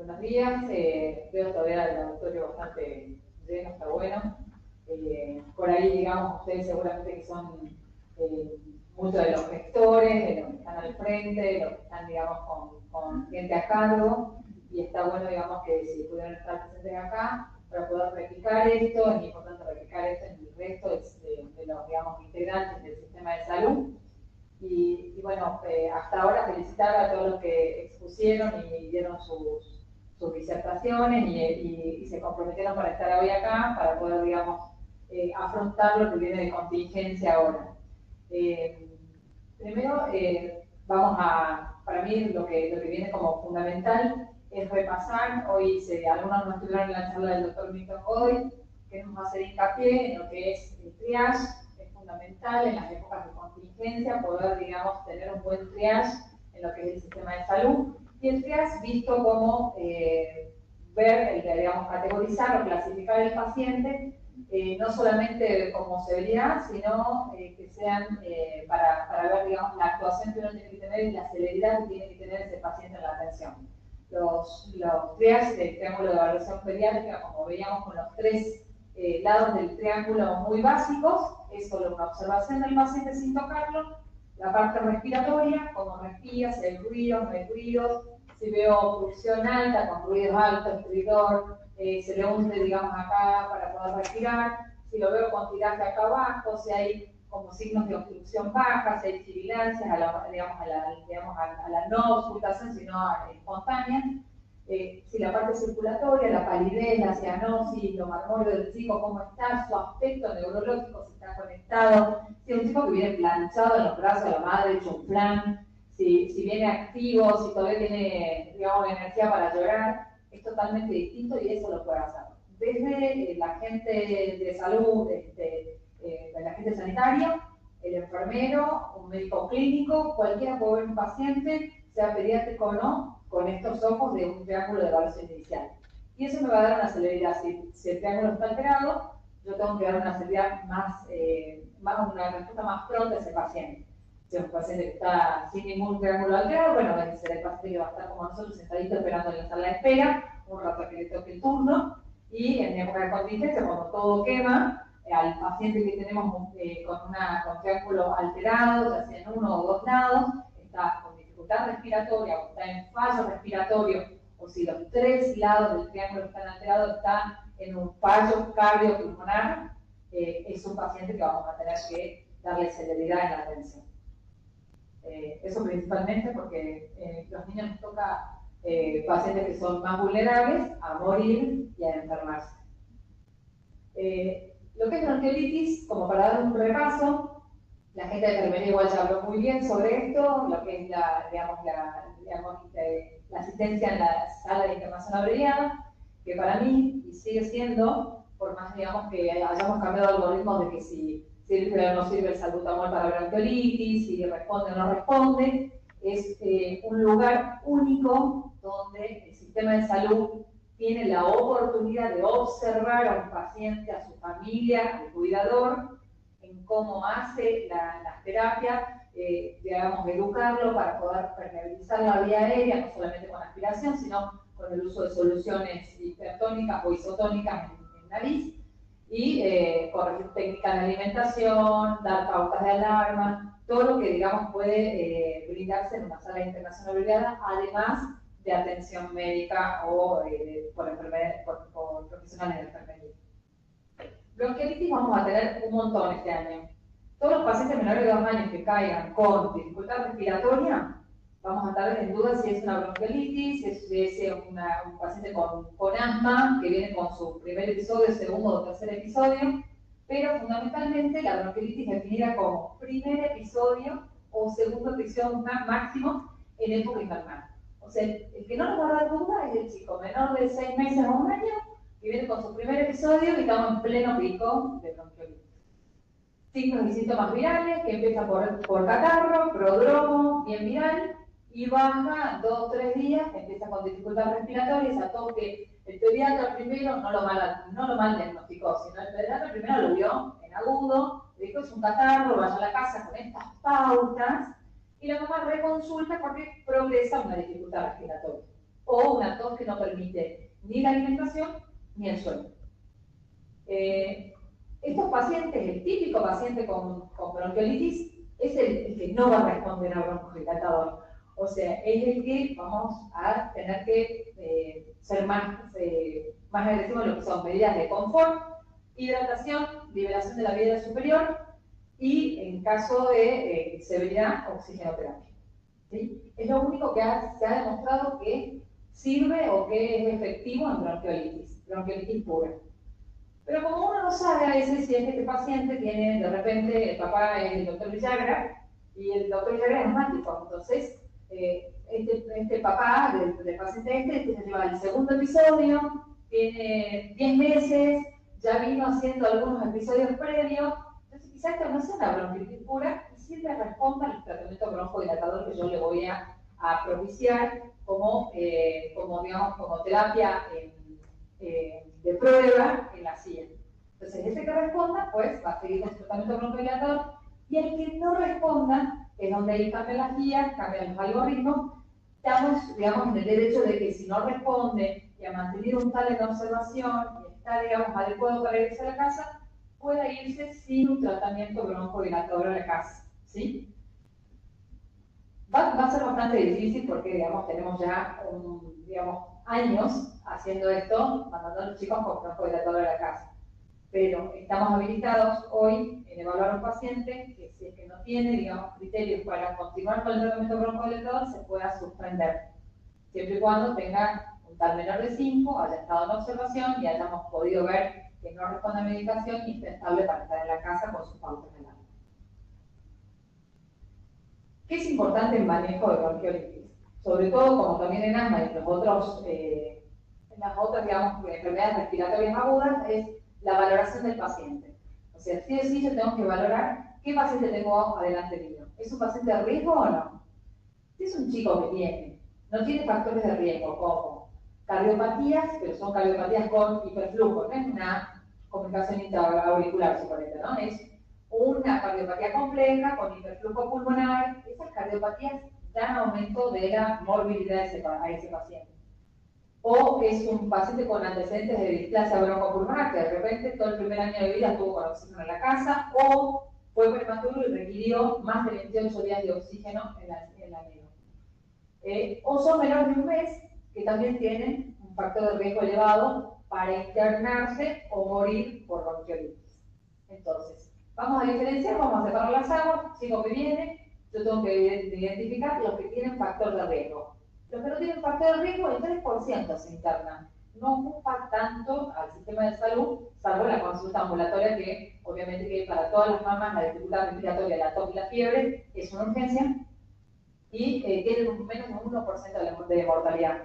Buenos días, veo todavía el auditorio bastante lleno, está bueno. Por ahí, digamos, ustedes seguramente que son muchos de los gestores, de los que están al frente, de los que están, digamos, con gente a cargo, y está bueno, digamos, que si pudieran estar presentes acá para poder replicar esto. Es importante replicar esto en el resto de los, digamos, integrantes del sistema de salud. Y bueno, hasta ahora felicitar a todos los que expusieron y dieron sus disertaciones y se comprometieron para estar hoy acá, para poder, digamos, afrontar lo que viene de contingencia ahora. Primero, para mí lo que viene como fundamental es repasar. Hoy algunos no estuvieron en la charla del doctor Milton Godoy, queremos hacer hincapié en lo que es el triage. Es fundamental en las épocas de contingencia poder, digamos, tener un buen triage en lo que es el sistema de salud. Y el triage visto como digamos, categorizar o clasificar el paciente, no solamente como severidad, sino que sean para ver, digamos, la actuación que uno tiene que tener y la celeridad que tiene que tener ese paciente en la atención. Los triages del triángulo de evaluación pediátrica, como veíamos con los tres lados del triángulo muy básicos, es solo una observación del paciente sin tocarlo. La parte respiratoria, cómo respira, si hay ruidos, no hay ruidos, si veo obstrucción alta, con ruidos altos, estridor, se le hunde, digamos, acá para poder respirar, si lo veo con tiraje acá abajo, si hay como signos de obstrucción baja, si hay sibilancias a la no auscultación, sino espontánea. Si la parte circulatoria, la palidez, la cianosis, lo marmóreo del chico, cómo está, su aspecto neurológico, si está conectado, si es un chico que viene planchado en los brazos de la madre, hecho un plan, si viene activo, si todavía tiene, digamos, energía para llorar, es totalmente distinto y eso lo puede hacer. Desde la gente de salud, la gente sanitaria, el enfermero, un médico clínico, cualquiera puede ver un paciente, sea pediátrico o no, con estos ojos de un triángulo de evaluación inicial. Y eso me va a dar una celeridad. Si el triángulo está alterado, yo tengo que dar una celeridad una respuesta más pronta a ese paciente. Si es un paciente que está sin ningún triángulo alterado, bueno, será el paciente que va a estar como nosotros sentadito esperando en la sala de espera, un rato que le toque el turno, y en época de contingencia, cuando todo quema, al paciente que tenemos con triángulo alterado, ya sea en uno o dos lados, está con dificultad respiratoria o está en fallo respiratorio, o si los tres lados del triángulo están alterados, está en un fallo cardiopulmonar, es un paciente que vamos a tener que darle celeridad en la atención. Eso principalmente porque los niños nos toca pacientes que son más vulnerables a morir y a enfermarse. Lo que es bronquiolitis, como para dar un repaso, la gente de enfermería igual ya habló muy bien sobre esto, lo que es la asistencia en la sala de internación abreviada, que para mí, y sigue siendo, por más, digamos, que hayamos cambiado algoritmos de que si sirve o no sirve el salbutamol para bronquiolitis, si responde o no responde, es un lugar único donde el sistema de salud tiene la oportunidad de observar a un paciente, a su familia, al cuidador, en cómo hace las terapias, digamos, educarlo para poder permeabilizar la vía aérea, no solamente con aspiración, sino con el uso de soluciones hipertónicas o isotónicas en nariz, y corregir técnicas de alimentación, dar pautas de alarma, todo lo que, digamos, puede brindarse en una sala de internación abreviada, además de atención médica o por profesionales de enfermería. Bronquiolitis vamos a tener un montón este año. Todos los pacientes menores de 2 años que caigan con dificultad respiratoria, vamos a estar en duda si es una bronquiolitis, si es un paciente con asma, que viene con su primer episodio, segundo o tercer episodio, pero fundamentalmente la bronquiolitis definida como primer episodio o segundo episodio máximo en época invernal. O sea, el que no nos va a dar duda es el chico menor de 6 meses o 1 año, que viene con su primer episodio y estamos en pleno pico de bronquiolitis. Signos y síntomas virales, que empieza por catarro, prodromo, bien viral, y baja 2 o 3 días, empieza con dificultad respiratoria, esa tos que el pediatra primero no lo mal diagnosticó, sino el pediatra primero lo vio en agudo, le dijo es un catarro, vaya a la casa con estas pautas, y la mamá reconsulta porque progresa una dificultad respiratoria. o una tos que no permite ni la alimentación ni el sueño. Estos pacientes, el típico paciente con bronquiolitis, es el que no va a responder a broncodilatador. O sea, es el que vamos a tener que ser más agresivos en lo que son medidas de confort, hidratación, liberación de la vía superior y, en caso de severidad, oxigenoterapia. ¿Sí? Es lo único que se ha demostrado que sirve o que es efectivo en bronquiolitis pura. Pero como uno no sabe a veces si es que este paciente tiene, de repente, el papá es el doctor Villagra, y el doctor Villagra es asmático, entonces este papá del paciente este lleva el segundo episodio, tiene 10 meses, ya vino haciendo algunos episodios previos, entonces quizás esto no sea una bronquitis pura y siempre responda al tratamiento bronjodilatador que yo le voy a propiciar como terapia de prueba en la CIA. Entonces, ese que responda, pues va a seguir con su tratamiento bronjodilatador, y el que no responda, es donde ahí cambian las guías, cambian los algoritmos. Estamos, digamos, en el derecho de que si no responde y ha mantenido un tal en observación y está, digamos, adecuado para irse a la casa, pueda irse sin un tratamiento bronjodilatador a la casa, ¿sí? Va a ser bastante difícil porque, digamos, tenemos ya años haciendo esto, mandando a los chicos con bronjodilatador a la casa. Pero estamos habilitados hoy en evaluar a un paciente que, si es que no tiene, digamos, criterios para continuar con el tratamiento bronjodilatador, se pueda suspender, siempre y cuando tenga un tal menor de 5, haya estado en observación y hayamos podido ver que no responde a medicación y esté estable para estar en la casa con sus pautas de alta. ¿Qué es importante en manejo de bronquiolitis? Sobre todo, como también en asma y en las otras, digamos, enfermedades respiratorias agudas, es la valoración del paciente. O sea, sí o sí yo tengo que valorar qué paciente tengo adelante mío. ¿Es un paciente de riesgo o no? Si es un chico que no tiene factores de riesgo como cardiopatías, pero son cardiopatías con hiperflujo, no es una comunicación intraauricular, suponete, ¿no? Es una cardiopatía compleja con hiperflujo pulmonar. Esas cardiopatías dan aumento de la morbilidad a ese paciente. O es un paciente con antecedentes de displasia broncopulmonar, que de repente todo el primer año de vida estuvo con oxígeno en la casa, o fue prematuro y requirió más de 28 días de oxígeno en la neo. O son menores de un mes, que también tienen un factor de riesgo elevado para internarse o morir por bronquiolitis. Entonces, vamos a diferenciar, vamos a separar las aguas. Chico que viene, yo tengo que identificar los que tienen factor de riesgo. Los que no tienen factor de riesgo, el 3% se internan. No ocupa tanto al sistema de salud, salvo la consulta ambulatoria, que obviamente que para todas las mamás la dificultad respiratoria, la tos y la fiebre es una urgencia, y tienen menos de un 1% de mortalidad.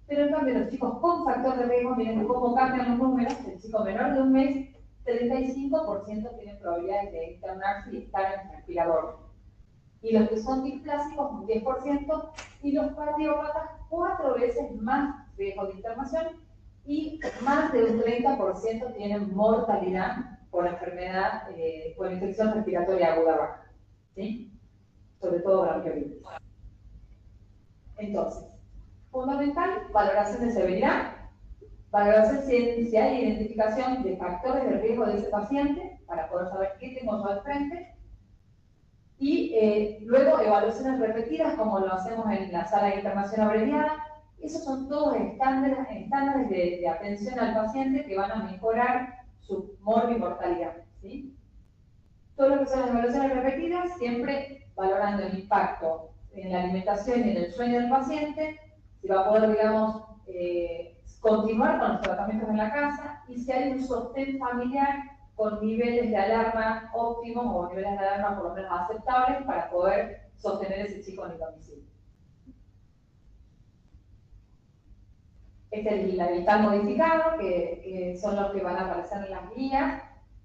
Pero en cambio, los chicos con factor de riesgo, miren cómo cambian los números. El chico menor de un mes, 35% tienen probabilidades de internarse y estar en respirador. Y los que son displásicos, un 10%, y los cardiópatas, 4 veces más riesgo de internación, y más de un 30% tienen mortalidad por enfermedad, por infección respiratoria aguda baja, ¿sí? Sobre todo bronquiolitis. Entonces, fundamental, valoración de severidad, valoración si hay identificación de factores de riesgo de ese paciente, para poder saber qué tengo yo al frente, y luego evaluaciones repetidas, como lo hacemos en la sala de internación abreviada. Esos son todos estándares de atención al paciente que van a mejorar su mortalidad, ¿sí? Todo lo que son las evaluaciones repetidas, siempre valorando el impacto en la alimentación y en el sueño del paciente, si va a poder, digamos, continuar con los tratamientos en la casa, y si hay un sostén familiar con niveles de alarma óptimos o niveles de alarma por lo menos aceptables para poder sostener ese chico en el domicilio. Este es el vital modificado, que son los que van a aparecer en las guías,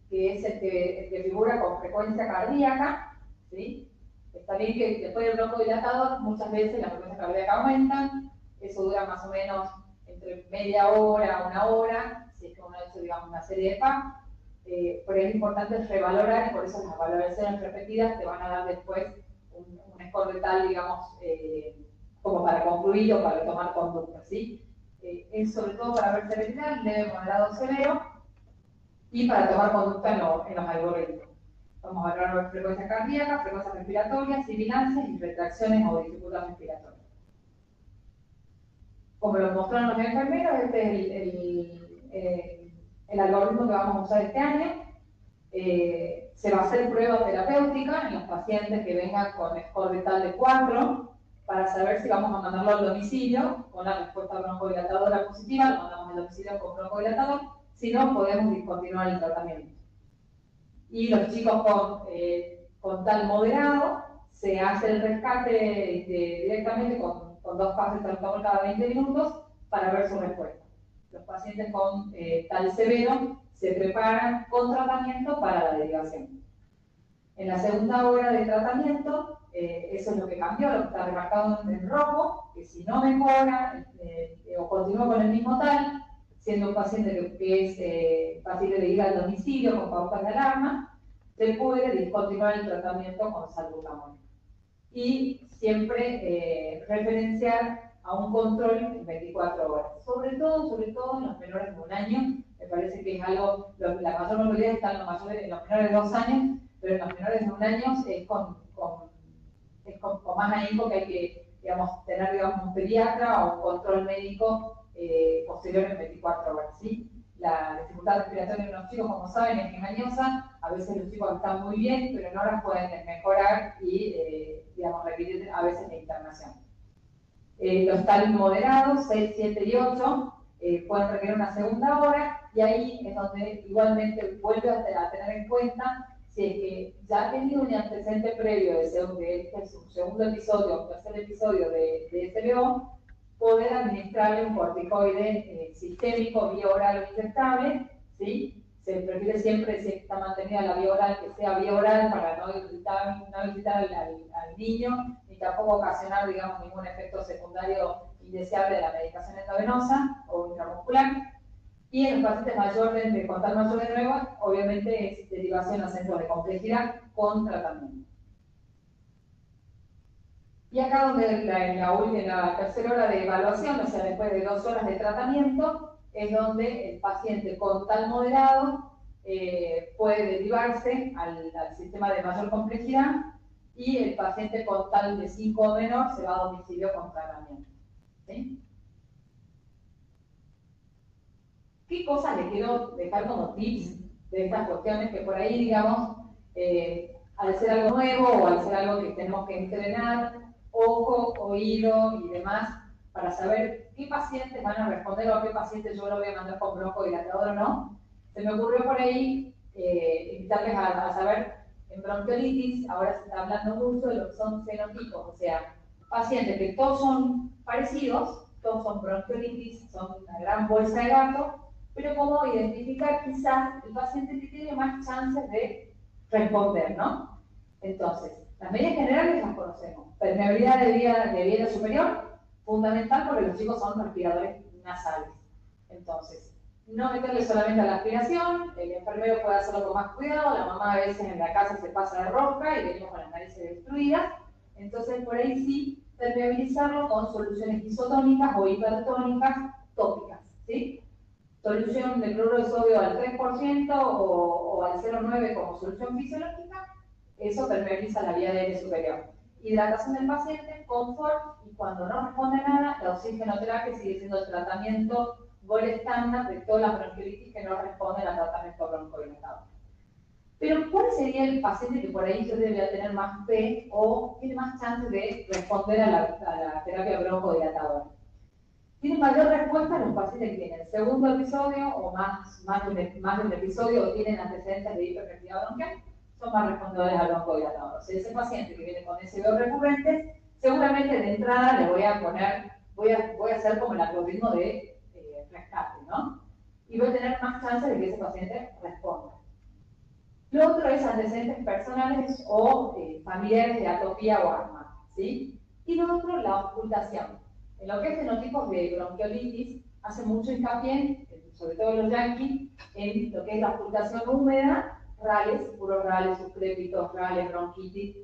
que es el que figura con frecuencia cardíaca, ¿sí? Está bien que después del bronjodilatador muchas veces la frecuencia cardíaca aumenta, eso dura más o menos entre media hora a una hora, si es que uno ha hecho, digamos, una serie de PAP, pero es importante revalorar, y por eso las valoraciones repetidas te van a dar después un score de tal, digamos, como para concluir o para tomar conducta, ¿sí? Es sobre todo para ver severidad, leve, moderado, severo, y para tomar conducta en los algoritmos. Vamos a hablar de frecuencia cardíaca, frecuencia respiratoria, sibilancias y retracciones o dificultad respiratoria. Como lo mostraron los enfermeros, este es el algoritmo que vamos a usar este año. Se va a hacer prueba terapéutica en los pacientes que vengan con score vital de 4 para saber si vamos a mandarlo al domicilio con la respuesta broncodilatadora positiva, lo mandamos al domicilio con broncodilatador, si no podemos discontinuar el tratamiento. Y los chicos con tal moderado se hace el rescate directamente con 2 fases de alcohol cada 20 minutos para ver su respuesta. Los pacientes con tal severo se preparan con tratamiento para la derivación. En la segunda hora de tratamiento, eso es lo que cambió, lo que está remarcado en rojo, que si no mejora o continúa con el mismo tal, siendo un paciente que es fácil de ir al domicilio con pautas de alarma, se puede discontinuar el tratamiento con salbutamol. Y siempre referenciar a un control en 24 horas. Sobre todo en los menores de 1 año, me parece que es algo, la mayor mortalidad está en los menores de 2 años, pero en los menores de 1 año es con más ahínco que hay que, digamos, tener un pediatra o un control médico posterior en 24 horas, ¿sí? La dificultad respiratoria en los chicos, como saben, es engañosa. A veces los chicos están muy bien, pero en horas pueden mejorar y, digamos, requerir a veces la internación. Los tal moderados, 6, 7 y 8, pueden requerir una segunda hora, y ahí es donde igualmente vuelve a tener en cuenta si es que ya ha tenido un antecedente previo de este es un segundo episodio o tercer episodio de SBO, poder administrarle un corticoide sistémico, vía oral o inyectable, ¿sí? Se prefiere siempre, si está mantenida la vía oral, que sea vía oral para no irritar al niño, ni tampoco ocasionar, digamos, ningún efecto secundario indeseable de la medicación endovenosa o intramuscular. Y en los pacientes mayores, con tal mayor de nuevo, obviamente es derivación a centros de complejidad con tratamiento. Y acá donde en la tercera hora de evaluación, o sea, después de 2 horas de tratamiento, es donde el paciente con tal moderado puede derivarse al sistema de mayor complejidad, y el paciente con tal de 5 o menor se va a domicilio con tratamiento, ¿sí? ¿Qué cosas le quiero dejar como tips de estas cuestiones que por ahí, digamos, al ser algo nuevo o al ser algo que tenemos que entrenar, ojo, oído y demás, para saber qué pacientes van a responder o a qué pacientes yo lo voy a mandar con broncodilatador o no? Se me ocurrió por ahí invitarles a saber, en bronquiolitis, ahora se está hablando mucho de lo que son fenotipos, o sea, pacientes que todos son parecidos, todos son bronquiolitis, son una gran bolsa de gato, pero cómo identificar quizás el paciente que tiene más chances de responder, ¿no? Entonces, las medidas generales las conocemos. Permeabilidad de vía superior, fundamental porque los chicos son respiradores nasales. Entonces, no meterle solamente a la aspiración, el enfermero puede hacerlo con más cuidado, la mamá a veces en la casa se pasa de rosca y venimos con las narices destruidas. Entonces, por ahí sí, permeabilizarlo con soluciones isotónicas o hipertónicas tópicas, ¿sí? Solución de cloruro de sodio al 3% o al 0,9 como solución fisiológica, eso permeabiliza la vía aérea superior. Hidratación del paciente, confort, y cuando no responde nada, la oxigenoterapia sigue siendo el tratamiento gol estándar de todas las bronquiolitis que no responden al tratamiento broncodilatador. Pero ¿cuál sería el paciente que por ahí yo debería tener más fe o tiene más chance de responder a la terapia broncodilatadora? Tiene mayor respuesta en los pacientes que tienen segundo episodio o más de un episodio o tienen antecedentes de hiperactividad bronquial, son más respondedores al broncodilatador. O sea, ese paciente que viene con SBO recurrentes, seguramente de entrada le voy a poner, voy a hacer como el algoritmo de rescate, ¿no? Y voy a tener más chances de que ese paciente responda. Lo otro es antecedentes personales o familiares de atopía o asma, ¿sí? Y lo otro, la ocultación. En lo que es fenotipos de bronquiolitis, hace mucho hincapié, sobre todo los yanquis, en lo que es la ocultación húmeda, rales, puros rales, subcrépitos, rales, bronquitis.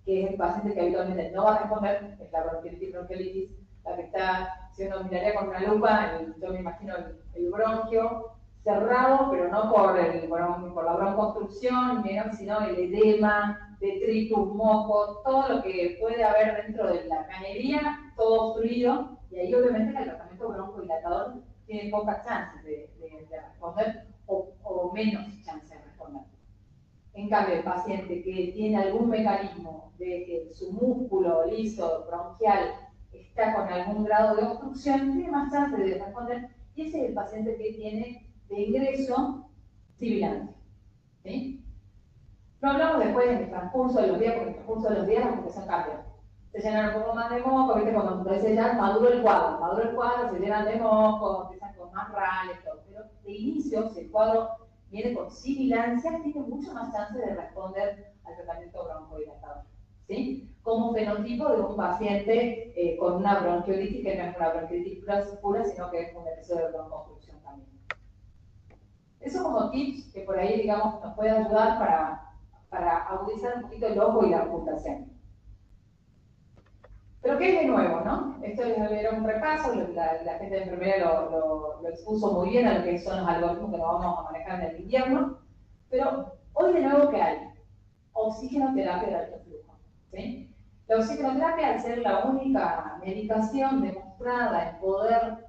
que es el paciente que habitualmente no va a responder, es la bronquiolitis, la que está, si uno miraría con una lupa, yo me imagino el bronquio cerrado, pero no por la broncoobstrucción, sino el edema, detritus, moco, todo lo que puede haber dentro de la cañería, todo obstruido, y ahí obviamente el tratamiento broncodilatador tiene pocas chances de responder o menos chances de responder. En cambio, el paciente que tiene algún mecanismo de que su músculo liso bronquial está con algún grado de obstrucción, tiene más chances de responder, y ese es el paciente que tiene de ingreso sibilancia. ¿Sí? No hablamos después en el transcurso de los días, porque en el transcurso de los días la complicación cambia. Se llenan un poco más de moco, ¿viste? Cuando dice ya maduro el cuadro, se llenan de moco, empiezan con más rales, todo. Pero de inicio, si el cuadro viene con sibilancia, tiene mucho más chance de responder al tratamiento broncodilatador. ¿Sí? Como fenotipo de un paciente con una bronquiolitis, que no es una bronquiolitis pura, sino que es un episodio de broncoobstrucción también. Eso como tips que por ahí, digamos, nos puede ayudar para agudizar un poquito el ojo y la ocultación. Pero ¿qué es de nuevo, no? Esto era un repaso, la gente de enfermería lo expuso muy bien a lo que son los algoritmos que nos vamos a manejar en el invierno. Pero hoy de nuevo, ¿qué hay? Oxigenoterapia de alto flujo. ¿Sí? La oxigenoterapia, al ser la única medicación demostrada en poder,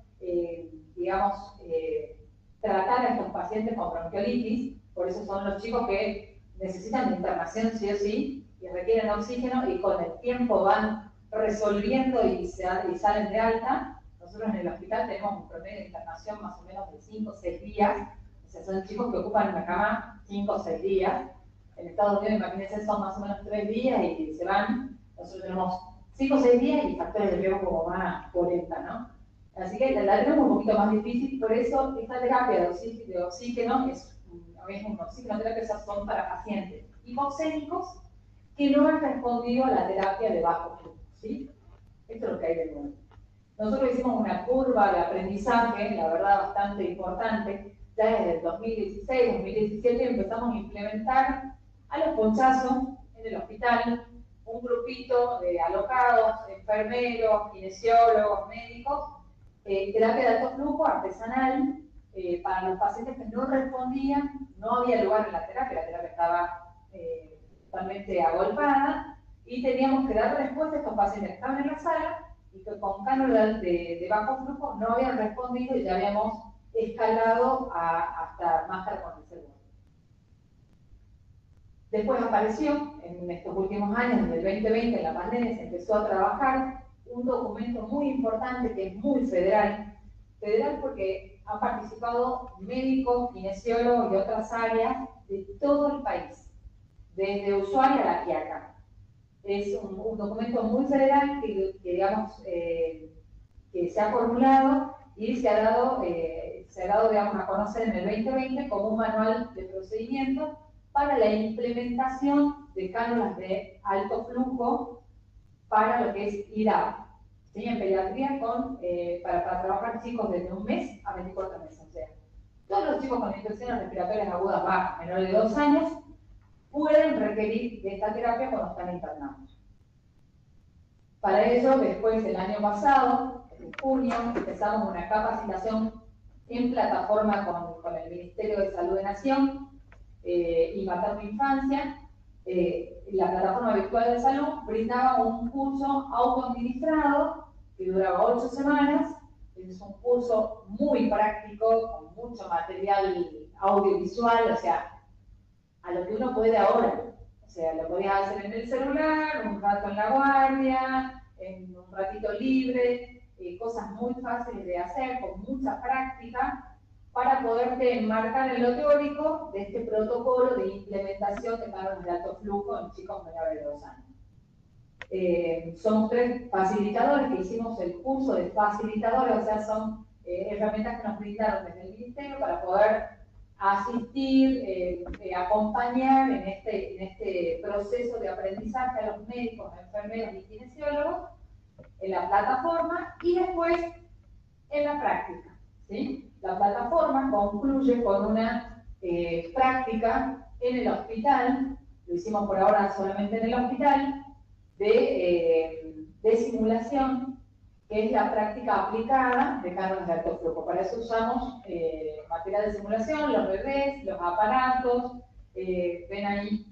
tratar a estos pacientes con bronquiolitis, por eso son los chicos que necesitan de internación sí o sí, y requieren oxígeno, y con el tiempo van resolviendo y salen de alta. Nosotros en el hospital tenemos un promedio de internación más o menos de 5 o 6 días, o sea, son chicos que ocupan una cama 5 o 6 días. En Estados Unidos, imagínense, son más o menos 3 días y se van. Nosotros tenemos 5 o 6 días y factores de riesgo como más 40, ¿no? Así que la tenemos un poquito más difícil, por eso esta terapia de oxígeno es una oxigenoterapia, esas son para pacientes hipoxémicos que no han respondido a la terapia de bajo flujo, ¿sí? Esto es lo que hay de nuevo. Nosotros hicimos una curva de aprendizaje, la verdad bastante importante, ya desde el 2016, 2017 empezamos a implementar a los ponchazos en el hospital un grupito de alocados, enfermeros, kinesiólogos, médicos, terapia de alto flujo artesanal para los pacientes que no respondían, no había lugar en la terapia estaba totalmente agolpada, y teníamos que dar respuesta a estos pacientes que estaban en la sala y que con cánula de bajo flujo no habían respondido y ya habíamos escalado hasta máscara con el seguro. Después apareció, en estos últimos años, en el 2020, en la pandemia, se empezó a trabajar un documento muy importante que es muy federal porque han participado médicos, kinesiólogos y otras áreas de todo el país, desde Ushuaia a La Quiaca. Es un documento muy federal que se ha formulado y se ha dado digamos, a conocer en el 2020 como un manual de procedimientos para la implementación de cánulas de alto flujo para lo que es IRAP, ¿sí? En pediatría para trabajar chicos desde 1 mes a 24 meses. O sea, todos los chicos con infecciones respiratorias agudas bajas menores de 2 años pueden requerir de esta terapia cuando están internados. Para ello, después, el año pasado, en junio, empezamos una capacitación en plataforma con el Ministerio de Salud de Nación y Materno Infancia. La plataforma virtual de salud brindaba un curso autoadministrado que duraba 8 semanas. Es un curso muy práctico, con mucho material audiovisual, o sea, a lo que uno puede ahora. O sea, lo podías hacer en el celular, un rato en la guardia, en un ratito libre, cosas muy fáciles de hacer, con mucha práctica, para poderte enmarcar en lo teórico de este protocolo de implementación de cánulas de alto flujo en chicos menores de 2 años. Somos 3 facilitadores que hicimos el curso de facilitadores, o sea, son herramientas que nos brindaron desde el Ministerio para poder asistir, acompañar en este proceso de aprendizaje a los médicos, enfermeros y kinesiólogos en la plataforma y después en la práctica, ¿sí? La plataforma concluye con una práctica en el hospital, lo hicimos por ahora solamente en el hospital, de simulación, que es la práctica aplicada de cánones de alto flujo. Para eso usamos material de simulación, los bebés, los aparatos, ven ahí,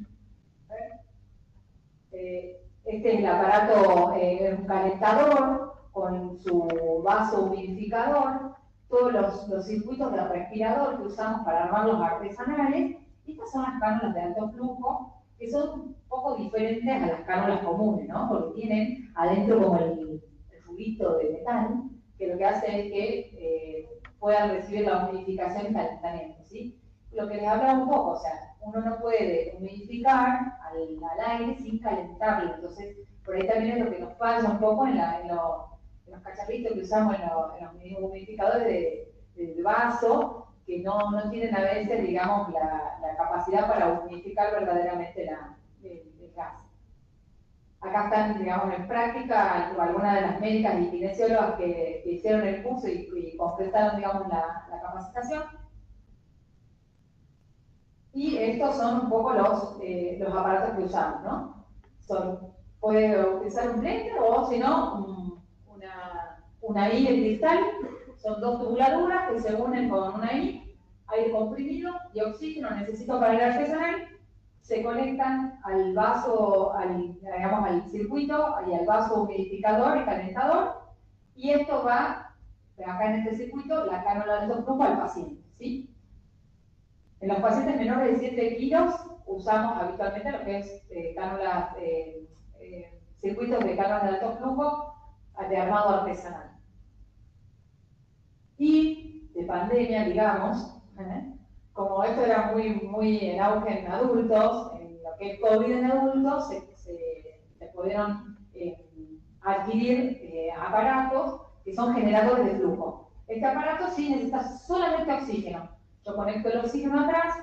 este es el aparato, un calentador con su vaso humidificador, todos los circuitos de respirador que usamos para armar los artesanales. Estas son las cánulas de alto flujo, que son un poco diferentes a las cánulas comunes, ¿no? Porque tienen adentro como el tubito de metal, que lo que hace es que puedan recibir la humidificación y calentamiento, ¿sí? Lo que les hablaba un poco, o sea, uno no puede humidificar al aire sin calentarlo, entonces por ahí también es lo que nos falla un poco en los cacharritos que usamos en los humidificadores de vaso, que no tienen a veces, digamos, la capacidad para humidificar verdaderamente el gas. Acá están, digamos, en práctica algunas de las médicas y kinesiólogas que hicieron el curso y completaron, digamos, la capacitación. Y estos son un poco los aparatos que usamos, ¿no? Puede utilizar un blender o, si no, una I de cristal. Son dos tubuladuras que se unen con una I, aire comprimido y oxígeno, necesito para el artesanal. Se conectan al vaso, digamos, al circuito y al vaso humidificador y calentador, y esto va, acá en este circuito, la cánula de alto flujo al paciente, ¿sí? En los pacientes menores de 7 kilos usamos habitualmente lo que es circuitos de cánulas de alto flujo de armado artesanal. Y de pandemia, digamos, como esto era muy en auge en adultos, en lo que es COVID en adultos, se pudieron adquirir aparatos que son generadores de flujo. Este aparato sí necesita solamente oxígeno. Yo conecto el oxígeno atrás,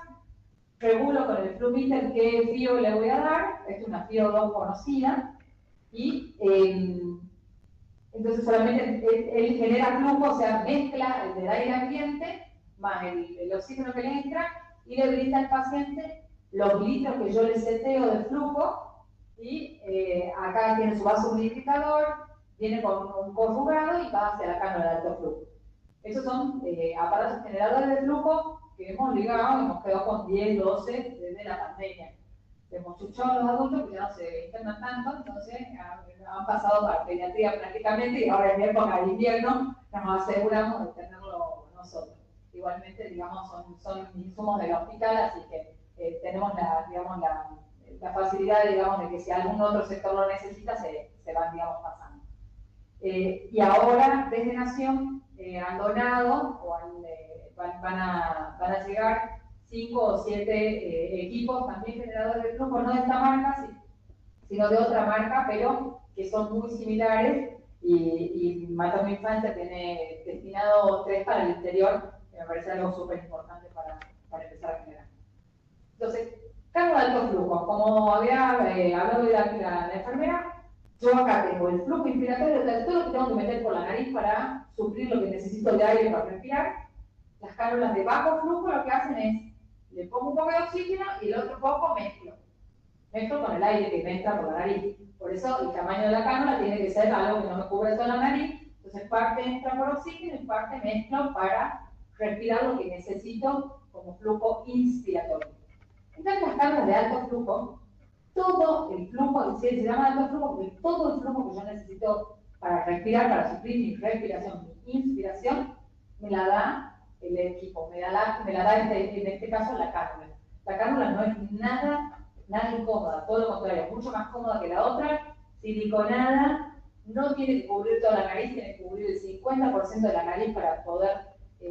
regulo con el FluMeter qué FIO le voy a dar, esta es una FIO 2 conocida, y entonces solamente él genera flujo, o sea, mezcla el del aire ambiente más el oxígeno que le entra y le brinda al paciente los litros que yo le seteo de flujo, y acá tiene su vaso humidificador, viene con un corrugado y va hacia la cánula de alto flujo. Esos son aparatos generadores de flujo que hemos ligado, hemos quedado con 10, 12 desde la pandemia. Hemos chuchado a los adultos que ya no se internan tanto, entonces han pasado para pediatría prácticamente, y ahora en época de invierno nos aseguramos de tenerlo nosotros. Igualmente, digamos, son insumos del hospital, así que tenemos la facilidad, digamos, de que si algún otro sector lo necesita, se van, digamos, pasando. Y ahora, desde Nación, han donado, o van a llegar 5 o 7 equipos, también generadores de flujo, no de esta marca, sino de otra marca, pero que son muy similares, y Materno Infancia tiene destinado 3 para el interior, que me parece algo súper importante para empezar a generar. Entonces, cánula de alto flujo, como había hablado de la enfermera, yo acá tengo el flujo inspiratorio, todo lo que tengo que meter por la nariz para suplir lo que necesito de aire para respirar. Las cánulas de bajo flujo lo que hacen es, le pongo un poco de oxígeno y el otro poco mezclo con el aire que me entra por la nariz. Por eso el tamaño de la cánula tiene que ser algo que no me cubra toda la nariz, entonces parte entra por oxígeno y parte mezclo para respirar lo que necesito como flujo inspiratorio. Entonces las cánulas de alto flujo, todo el flujo, se llama alto flujo porque todo el flujo que yo necesito para respirar, para suplir mi respiración, mi inspiración, me la da el equipo, me la da en este caso la cánula. La cánula no es nada incómoda, todo lo contrario, mucho más cómoda que la otra, siliconada, no tiene que cubrir toda la nariz, tiene que cubrir el 50% de la nariz para poder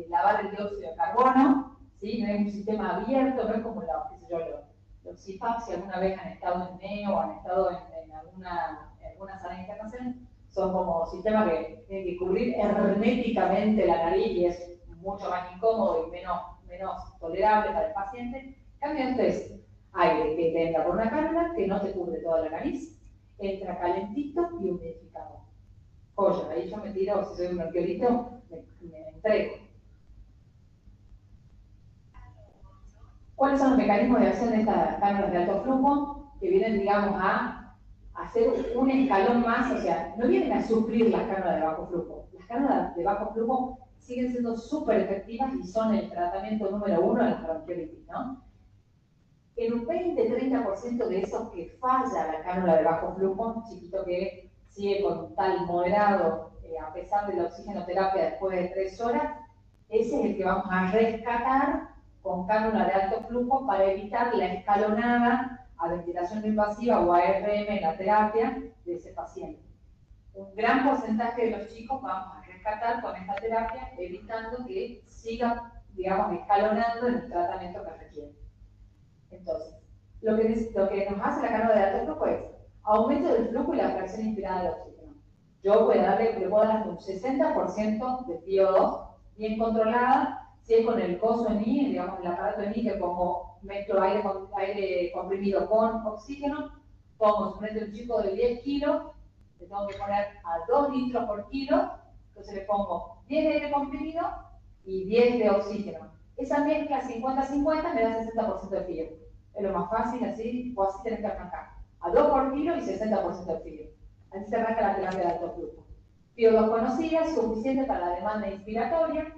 lavar el dióxido de carbono, ¿sí? No es un sistema abierto, no es como los CPAP, si alguna vez han estado en NEO o han estado en alguna sala de internación, son como sistemas que tienen que cubrir herméticamente la nariz y es mucho más incómodo y menos tolerable para el paciente. En cambio, esto es aire que te entra por una cánula, que no te cubre toda la nariz, entra calentito y humidificado. Joya, ahí yo me tiro, si soy un meteorito, me entrego. ¿Cuáles son los mecanismos de acción de estas cánulas de alto flujo? Que vienen, digamos, a hacer un escalón más, o sea, no vienen a suplir las cánulas de bajo flujo. Las cánulas de bajo flujo siguen siendo súper efectivas y son el tratamiento número 1 de la bronquiolitis, ¿no? En un 20-30% de esos que falla la cánula de bajo flujo, chiquito que sigue con tal moderado, a pesar de la oxigenoterapia después de 3 horas, ese es el que vamos a rescatar con cánula de alto flujo para evitar la escalonada a ventilación no invasiva o a ARM en la terapia de ese paciente. Un gran porcentaje de los chicos vamos a rescatar con esta terapia, evitando que siga, digamos, escalonando en el tratamiento que requiere. Entonces, lo que nos hace la cánula de alto flujo es aumento del flujo y la fracción inspirada de oxígeno. Yo le puedo dar un 60% de PO2 bien controlada. Si es con el coso en I, digamos, el aparato en I, que pongo, mezclo aire comprimido con oxígeno, pongo, suponete un chico de 10 kilos, le tengo que poner a 2 litros por kilo, entonces le pongo 10 de aire comprimido y 10 de oxígeno. Esa mezcla 50-50 me da 60% de frío. Es lo más fácil, así, o así tenés que arrancar. A 2 por kilo y 60% de frío. Así se arranca la terapia de alto flujo. PO2 conocida, suficiente para la demanda inspiratoria.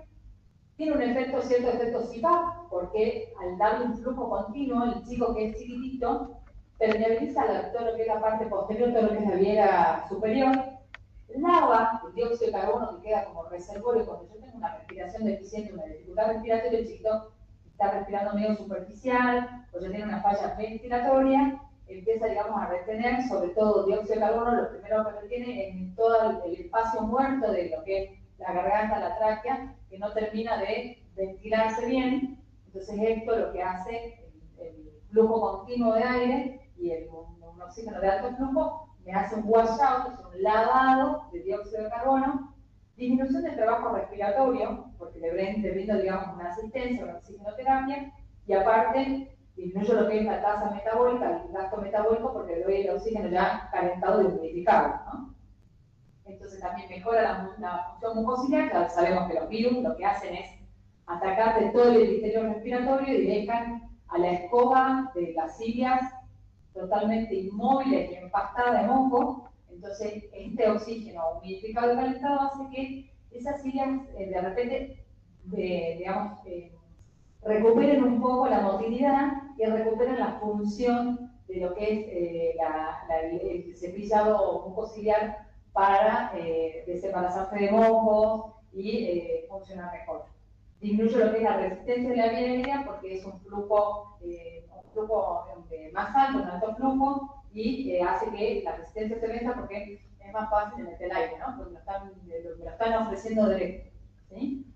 Tiene un efecto, cierto efecto CPAP, porque al darle un flujo continuo, el chico que es chiquitito, permeabiliza todo lo que es la parte posterior, todo lo que es la viera superior, lava el dióxido de carbono que queda como reservorio. Cuando yo tengo una respiración deficiente, una dificultad respiratoria, el chiquito está respirando medio superficial, o ya tiene una falla ventilatoria, empieza, digamos, a retener sobre todo dióxido de carbono. Lo primero que retiene en todo el espacio muerto de lo que es la garganta, la tráquea, que no termina de ventilarse bien. Entonces esto lo que hace el flujo continuo de aire y un oxígeno de alto flujo me hace un washout, es un lavado de dióxido de carbono, disminución del trabajo respiratorio, porque le brindo, digamos, una asistencia, una oxigenoterapia, y aparte disminuyo lo que es la tasa metabólica, el gasto metabólico, porque le doy el oxígeno ya calentado y humidificado, ¿no? Entonces también mejora la función mucociliar. Ya sabemos que los virus lo que hacen es atacar de todo el epitelio respiratorio y dejan a la escoba de las cilias totalmente inmóviles y empastadas de moco. Entonces este oxígeno humidificado y calentado hace que esas cilias de repente, digamos, recuperen un poco la motilidad y recuperen la función de lo que es el cepillado mucociliar para desembarazarse de mocos y funcionar mejor. Disminuye lo que es la resistencia de la vía aérea porque es un flujo más alto, un alto flujo, y hace que la resistencia se venda porque es más fácil de meter el aire, ¿no? Porque me lo están ofreciendo directo, ¿sí?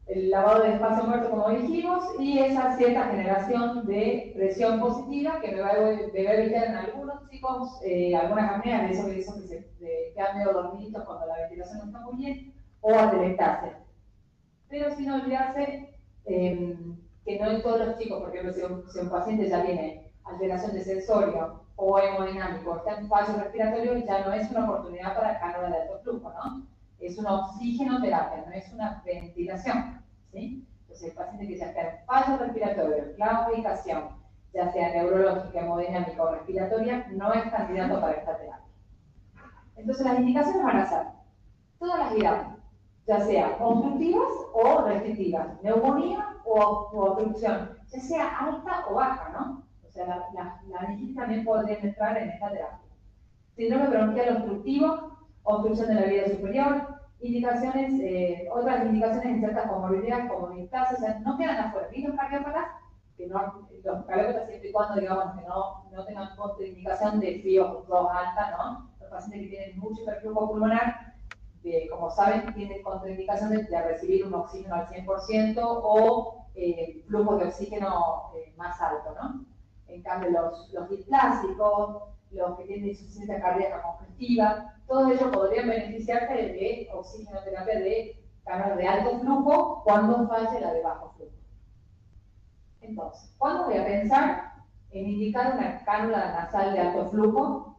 El lavado de espacio muerto, como dijimos, y esa cierta generación de presión positiva que me va a evitar en algunos chicos algunas apneas, de eso que se quedan medio dormiditos cuando la ventilación no está muy bien, o atelectarse. Pero sin olvidarse que no en todos los chicos, por ejemplo, si un paciente ya tiene alteración de sensorio o hemodinámico, está en fallo respiratorio, ya no es una oportunidad para cánula de alto flujo, ¿no? Es una oxigenoterapia, no es una ventilación, ¿sí? Entonces, el paciente que ya está en fallo respiratorio, claudicación, ya sea neurológica, hemodinámica o respiratoria, no es candidato para esta terapia. Entonces, las indicaciones van a ser todas las digamos, ya sea obstructivas o restrictivas, neumonía o obstrucción, ya sea alta o baja, ¿no? O sea, la meningitis también podría entrar en esta terapia. Síndrome bronquial obstructivo, obstrucción de la vía superior, indicaciones, otras indicaciones en ciertas comorbilidades como distancia, o sea, no quedan afuera. Y los cardiópatas, que no, los cardiópatas siempre y cuando, digamos, que no tengan contraindicación de frío o alta, ¿no? Los pacientes que tienen mucho hiperflujo pulmonar, como saben, tienen contraindicación de recibir un oxígeno al 100% o flujo de oxígeno más alto, ¿no? En cambio, los displásicos, los que tienen insuficiencia cardíaca congestiva, todos ellos podrían beneficiarse de oxigenoterapia de cánula de alto flujo cuando falle la de bajo flujo. Entonces, ¿cuándo voy a pensar en indicar una cánula nasal de alto flujo?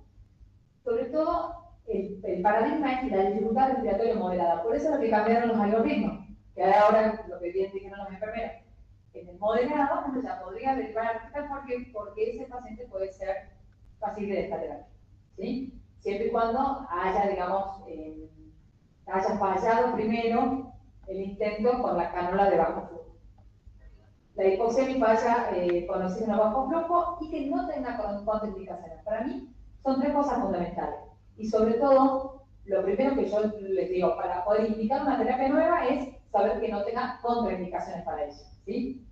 Sobre todo, el paradigma es la dificultad respiratoria moderada. Por eso es lo que cambiaron los algoritmos, que ahora lo que bien dijeron los enfermeros. En el moderado, uno ya podría derivar al hospital porque ese paciente puede ser paciente de esta terapia, ¿sí? Siempre y cuando haya, digamos, haya fallado primero el intento con la cánula de bajo flujo. La hipoxemia falla con oxígeno bajo flujo y que no tenga contraindicaciones. Para mí son tres cosas fundamentales. Y sobre todo, lo primero que yo les digo, para poder indicar una terapia nueva es saber que no tenga contraindicaciones para ello, ¿sí?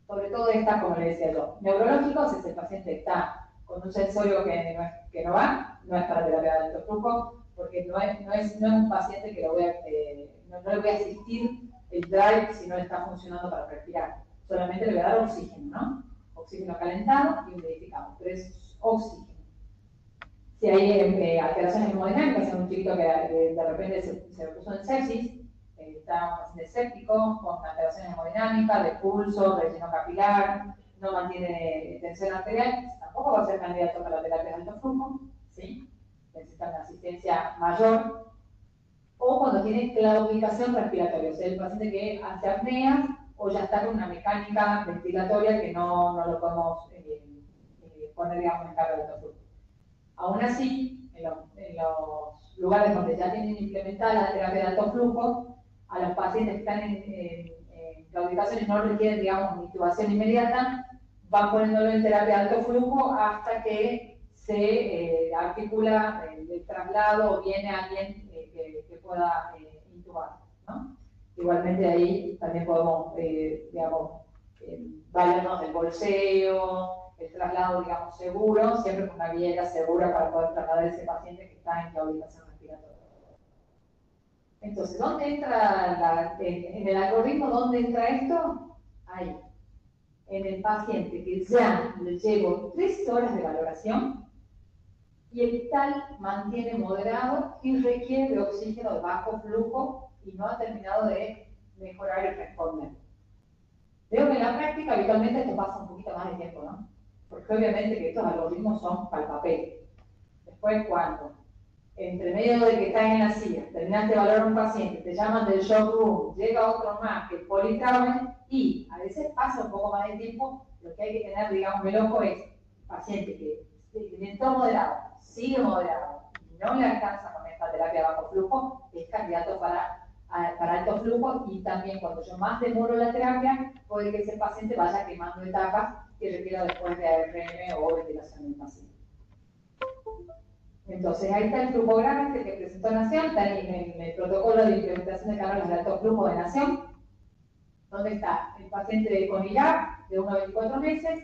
Sobre todo esta, como le decía yo, neurológicos, si el paciente está con un sensorio que no va, no es para terapia de alto flujo, porque no es un paciente que no le voy a asistir el drive si no le está funcionando para respirar. Solamente le voy a dar oxígeno, ¿no? Oxígeno calentado y humidificado, pero es oxígeno. Si hay alteraciones hemodinámicas en un chiquito que de repente se puso en sepsis, está un paciente séptico, con alteraciones hemodinámicas, de pulso, relleno capilar, no mantiene tensión arterial, tampoco va a ser candidato para la terapia de alto flujo, ¿sí? Necesita una asistencia mayor. O cuando tiene claudicación respiratoria, o sea, el paciente que hace apneas o ya está con una mecánica ventilatoria que no lo podemos poner, digamos, en carga de alto flujo. Aún así, en los lugares donde ya tienen implementada la terapia de alto flujo, a los pacientes que están en claudicación y no requieren, digamos, intubación inmediata, van poniéndolo en terapia de alto flujo hasta que se articula el traslado o viene alguien que pueda intubar, ¿no? Igualmente ahí también podemos, digamos, valernos del bolseo, el traslado, digamos, seguro, siempre con una guía segura para poder trasladar a ese paciente que está en claudicación respiratoria. Entonces, ¿dónde entra en el algoritmo, dónde entra esto? Ahí, en el paciente que ya le llevo 3 horas de valoración y el vital mantiene moderado y requiere de oxígeno de bajo flujo y no ha terminado de mejorar y responder. Veo que en la práctica habitualmente esto pasa un poquito más de tiempo, ¿no? Porque obviamente que estos algoritmos son para el papel. Después, cuando entre medio de que estás en la silla, terminaste de valorar a un paciente, te llaman del shock room, llega otro más que politraume y a veces pasa un poco más de tiempo, lo que hay que tener, digamos, el ojo es paciente que entró moderado, sigue moderado y no le alcanza con esta terapia bajo flujo, es candidato para alto flujo y también cuando yo más demoro la terapia, puede que ese paciente vaya quemando etapas que requiera después de ARM o ventilación del paciente. Entonces, ahí está el flujograma que presentó Nación, está en el protocolo de implementación de cámaras de alto flujo de Nación, donde está el paciente con IRAP de 1 a 24 meses,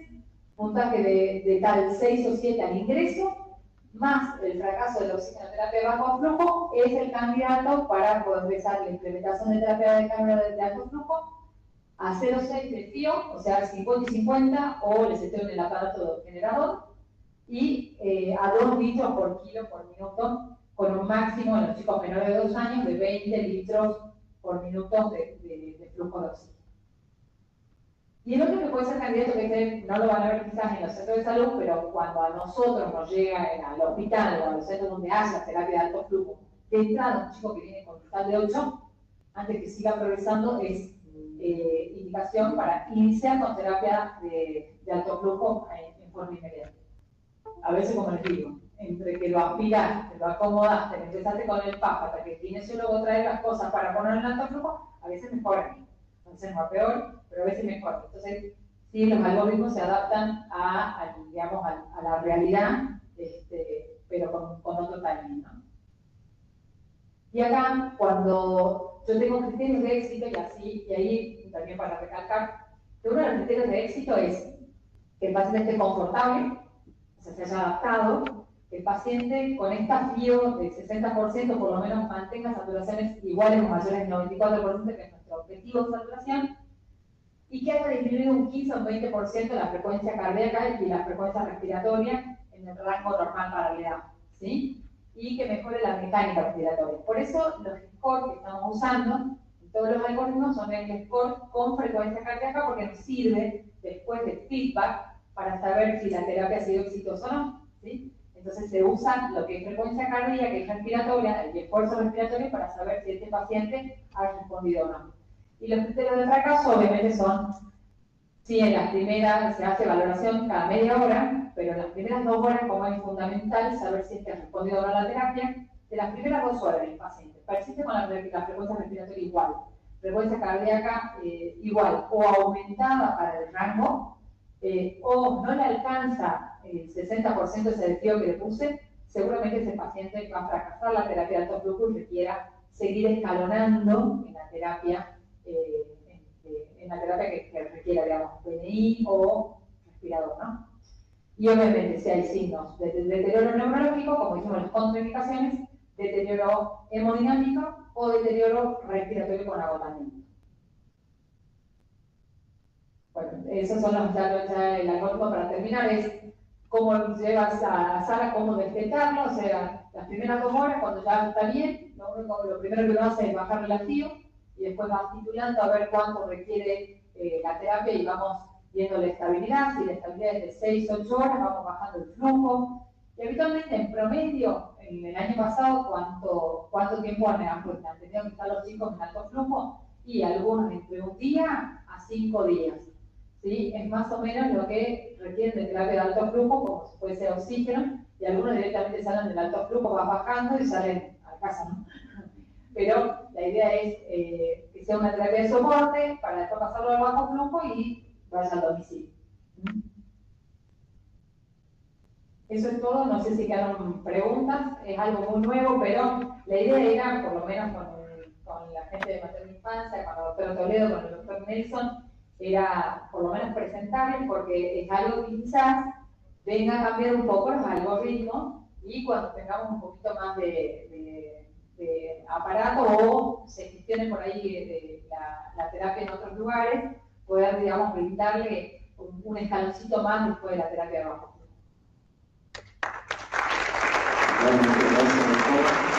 puntaje de tal 6 o 7 al ingreso, más el fracaso de la oxigenoterapia de bajo flujo, es el candidato para poder empezar la implementación de terapia de cámara de alto flujo a 0,6 de FIO, o sea, 50 y 50, o le seteo en el aparato generador, y a 2 litros por kilo por minuto, con un máximo en los chicos menores de 2 años de 20 litros por minuto de flujo de oxígeno. Y el otro que puede ser candidato, que no lo van a ver quizás en los centros de salud, pero cuando a nosotros nos llega al hospital o a los centros donde haya terapia de alto flujo, de entrada un chico que viene con total de 8, antes que siga progresando, es indicación para iniciar con terapia de alto flujo en forma inmediata. A veces, como les digo, entre que lo aspiraste, lo acomodaste, empezaste con el PAP hasta que el kinesiólogo trae las cosas para poner en alto flujo, a veces mejora. A veces no peor, pero a veces mejora. Entonces, sí, los algoritmos se adaptan digamos, a la realidad, pero con otro timing, ¿no? Y acá, cuando yo tengo criterios de éxito, y ahí también para recalcar, que uno de los criterios de éxito es que el paciente esté confortable, o sea, se haya adaptado, que el paciente con esta FIO de 60% por lo menos mantenga saturaciones iguales o mayores del 94%, que es nuestro objetivo de saturación, y que haya disminuido un 15 o un 20% la frecuencia cardíaca y la frecuencia respiratoria en el rango normal para la edad, ¿sí? Y que mejore la mecánica respiratoria. Por eso los scores que estamos usando, todos los algoritmos son el score con frecuencia cardíaca porque nos sirve después de feedback para saber si la terapia ha sido exitosa o no, ¿sí? Entonces se usa lo que es frecuencia cardíaca, que es respiratoria, y esfuerzo respiratorio para saber si este paciente ha respondido o no. Y los criterios de fracaso obviamente son, si en las primeras se hace valoración cada media hora, pero en las primeras 2 horas, como es fundamental saber si es que ha respondido o no a la terapia, de las primeras 2 horas el paciente persiste con la frecuencia respiratoria igual, frecuencia cardíaca igual o aumentada para el rango, o no le alcanza el 60% de ese desvío que le puse, seguramente ese paciente va a fracasar la terapia de alto flujo y requiera seguir escalonando en la terapia, que requiera, digamos, PNI o respirador, ¿no? Y obviamente si hay signos de deterioro neurológico, como hicimos las contraindicaciones, deterioro hemodinámico o deterioro respiratorio con agotamiento. Bueno, esos son los datos, ya el algoritmo para terminar es cómo llevas a la sala, cómo detectarlo, o sea, las primeras 2 horas, cuando ya está bien, lo primero que uno hace es bajar el latido y después vas titulando a ver cuánto requiere la terapia y vamos viendo la estabilidad. Si la estabilidad es de 6 a 8 horas, vamos bajando el flujo. Y habitualmente, en promedio, en el año pasado, ¿cuánto tiempo han tenido que estar los chicos en alto flujo? Y algunos entre 1 día a 5 días. ¿Sí? Es más o menos lo que requieren de terapia de alto flujo, como si fuese oxígeno, y algunos directamente salen del alto flujo, van bajando y salen a casa, ¿no? Pero la idea es que sea una terapia de soporte para después pasarlo al bajo flujo y vaya al domicilio. Eso es todo, no sé si quedaron preguntas, es algo muy nuevo, pero la idea era, por lo menos con la gente de materna infancia, con el doctor Toledo, con el doctor Nelson, era por lo menos presentable, porque es algo que quizás venga a cambiar un poco los algoritmos y cuando tengamos un poquito más de aparato o se gestione por ahí la terapia en otros lugares, poder, digamos, brindarle un escaloncito más después de la terapia de bajo. Gracias, doctora.